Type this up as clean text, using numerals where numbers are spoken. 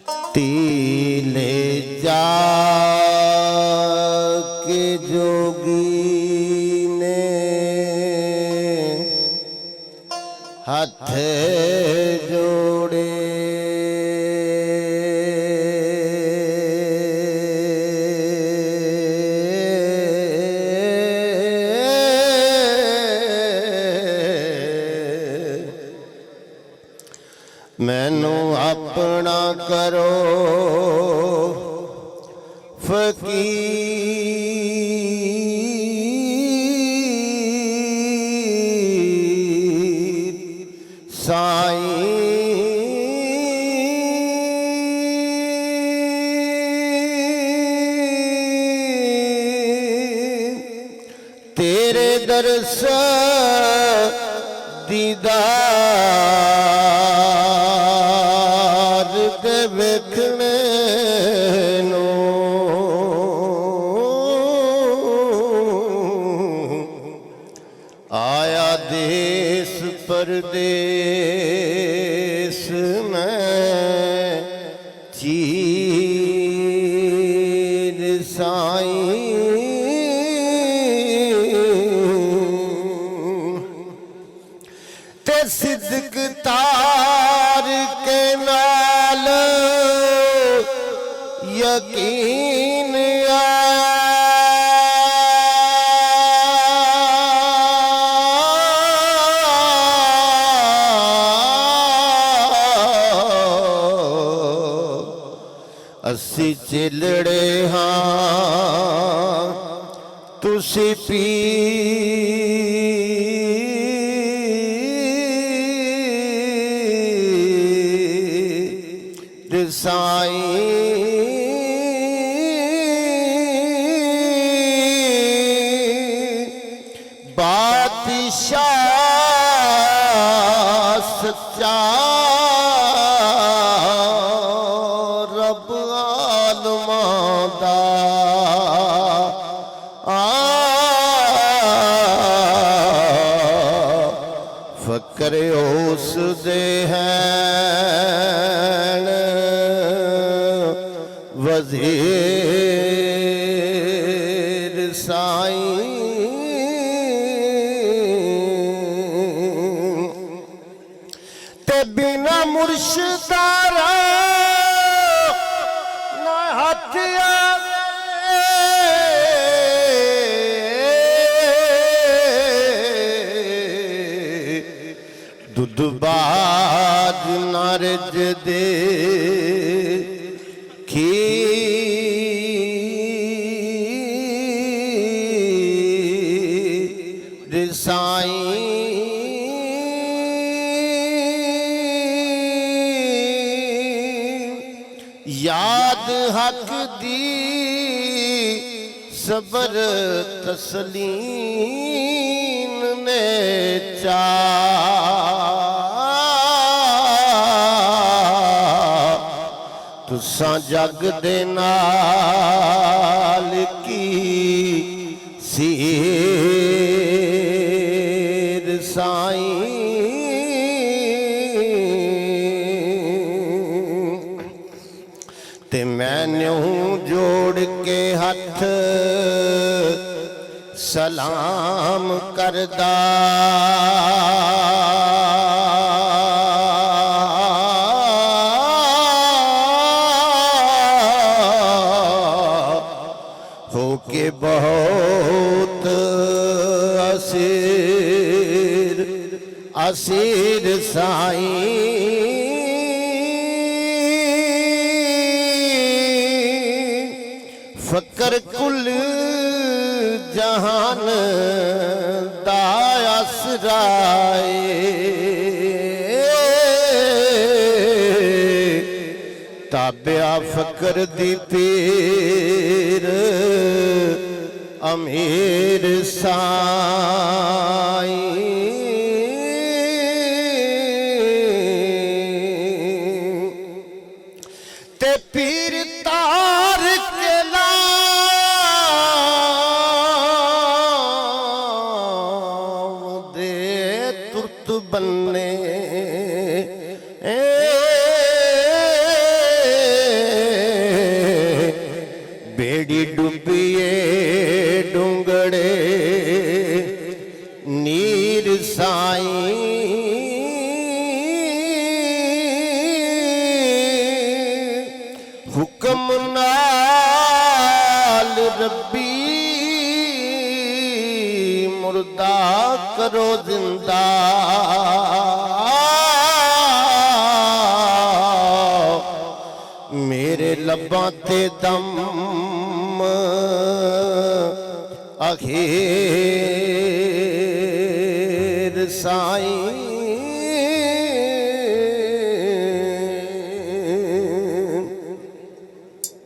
तीले जाके जोगी ने हाथ जोड़े। मैनू अपना करो फकीर साईं, तेरे दरस दीदार दे वेखने नू आया देश परदेस में चीर साईं, ते सिद्दक तार के नाल यकीन असी चिलड़े हाँ तुसी पीर साईं, बादशाह सच्चा रब आलमां दा फकर उस दे हैं वज़ीर साईं, ते बिना मुर्शिदारा ना हाथ दुध बाज नारज दे खीर साईं, याद हक दी सबर तस्लीम ने चा तुसा जग दे नाल की सीर साईं, ते मैनू जोड़ के हथ सलाम करदा के बहुत असीर असीर साईं, फकर कुल जहान दा असराए, ताबिया फकर दी पीर अमीर साईं, ते पीर तार के नाम दे तुर्त बन्ने जेड़ी डुबिए डूंगड़े नीर साईं हुक्म नाल रब्बी मुर्दा करो जिंदा मेरे लब्बां ते दम अखीर साईं